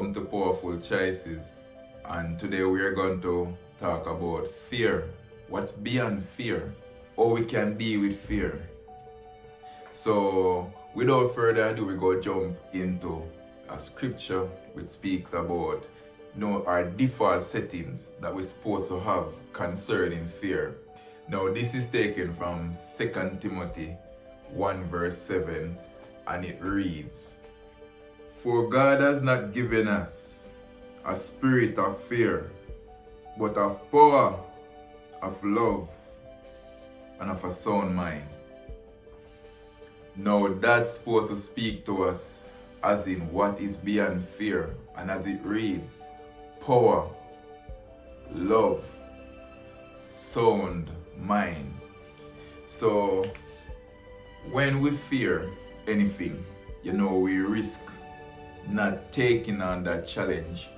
Welcome to Powerful Choices, and today we are going to talk about fear. What's beyond fear? How we can deal with fear. So without further ado, we go jump into a scripture which speaks about our default settings that we're supposed to have concerning fear. Now this is taken from 2 Timothy 1 verse 7, and it reads, "For God has not given us a spirit of fear, but of power, of love, and of a sound mind." Now that's supposed to speak to us as in what is beyond fear, and as it reads, power, love, sound mind. So when we fear anything, we risk not taking on that challenge.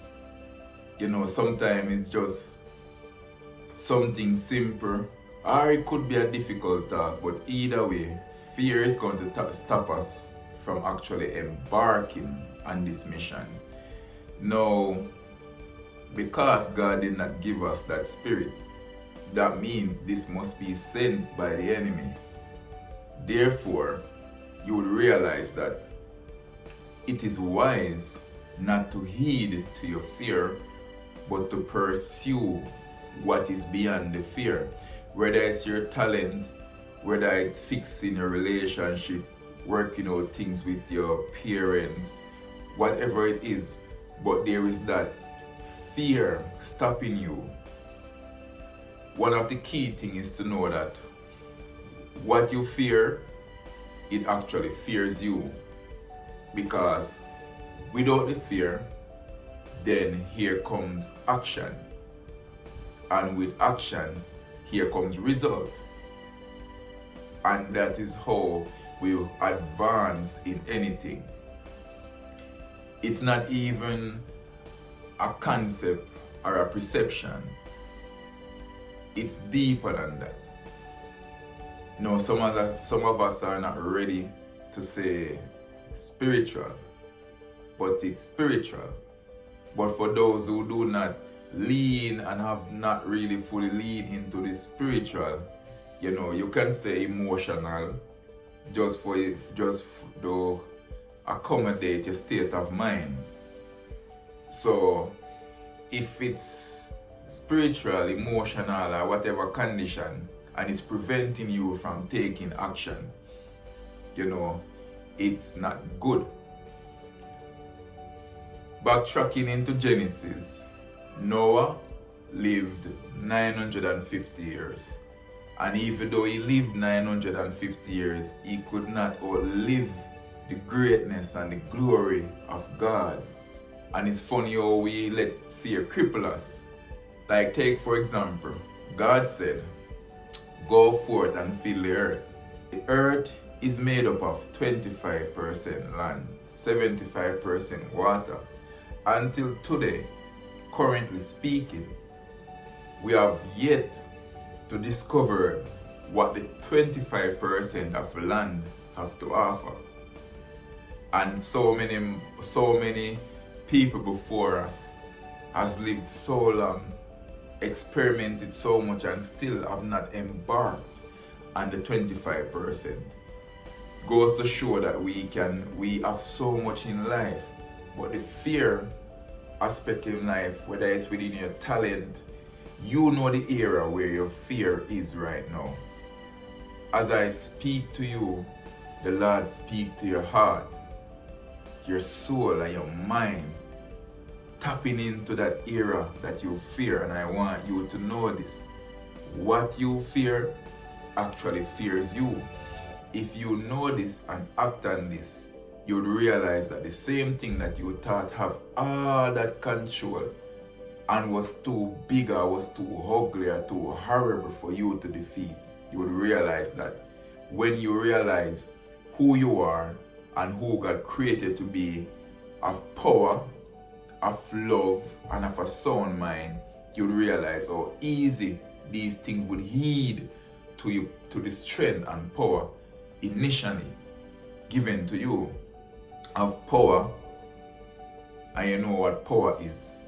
Sometimes it's just something simple, or it could be a difficult task, but either way, fear is going to stop us from actually embarking on this mission. Now, because God did not give us that spirit, that means this must be sent by the enemy. Therefore, you will realize that it is wise not to heed to your fear, but to pursue what is beyond the fear. Whether it's your talent, whether it's fixing a relationship, working out things with your parents, whatever it is, but there is that fear stopping you. One of the key things is to know that what you fear, it actually fears you. Because without the fear, then here comes action. And with action, here comes result. And that is how we advance in anything. It's not even a concept or a perception. It's deeper than that. Some of us are not ready to say spiritual, but it's spiritual. But for those who do not lean and have not really fully leaned into the spiritual, you can say emotional, just to accommodate your state of mind. So if it's spiritual, emotional, or whatever condition, and it's preventing you from taking action, it's not good. Backtracking into Genesis, Noah lived 950 years. And even though he lived 950 years, he could not outlive the greatness and the glory of God. And it's funny how we let fear cripple us. Like, take for example, God said, "Go forth and fill the earth." The earth is made up of 25% land, 75% water. Until today, currently speaking, we have yet to discover what the 25% of land have to offer. And so many people before us has lived so long, experimented so much, and still have not embarked on the 25%. Goes to show that we have so much in life, but the fear aspect in life, whether it's within your talent, the area where your fear is right now. As I speak to you, the Lord speak to your heart, your soul, and your mind, tapping into that area that you fear. And I want you to know this: what you fear actually fears you. If you know this and act on this, you would realize that the same thing that you thought have all that control and was too big, or was too ugly, or too horrible for you to defeat, you would realize that when you realize who you are and who God created to be, of power, of love, and of a sound mind, you would realize how easy these things would heed to you, to the strength and power initially given to you, of power, and you know what power is.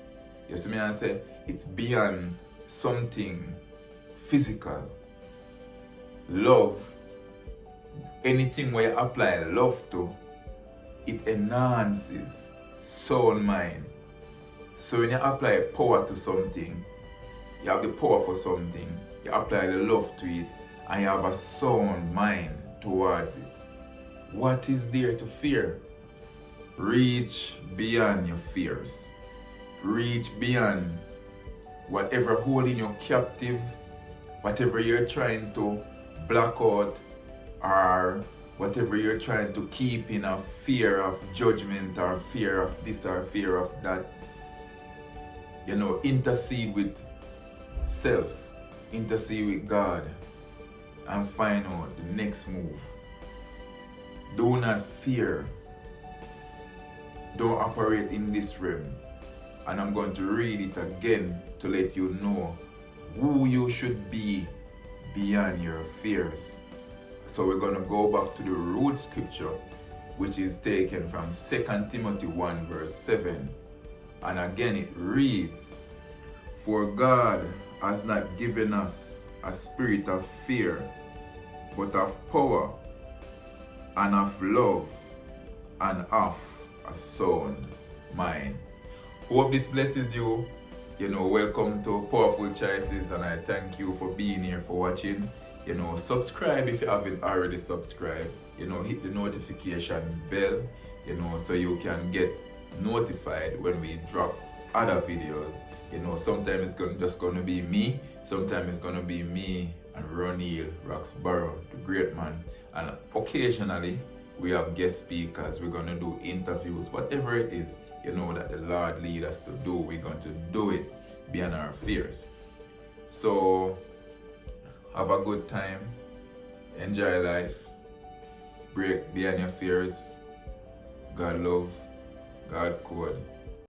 You see me, I say it's beyond something physical. Love, anything where you apply love to, it enhances soul, mind. So when you apply power to something, you have the power for something, you apply the love to it, and you have a sound mind towards it. What is there to fear? Reach beyond your fears. Reach beyond whatever holding you captive, whatever you're trying to block out, or whatever you're trying to keep in a fear of judgment, or fear of this, or fear of that. You know, intercede with self, intercede with God, and find out the next move. Do not fear. Don't operate in this realm. And I'm going to read it again to let you know who you should be beyond your fears. So we're going to go back to the root scripture, which is taken from 2 Timothy 1 verse 7. And again it reads, "For God has not given us a spirit of fear, but of power, and of love, and of a sound mind." Hope this blesses you. You know, welcome to Powerful Choices, and I thank you for being here, for watching. You know, subscribe if you haven't already subscribed. You know, hit the notification bell, you know, so you can get notified when we drop other videos. You know, sometimes it's just gonna be me, sometimes it's gonna be me and Ronil Roxborough, the great man, and occasionally we have guest speakers. We're gonna do interviews, whatever it is, you know, that the Lord lead us to do, we're going to do it beyond our fears. So have a good time, enjoy life, break beyond your fears. God love, God code.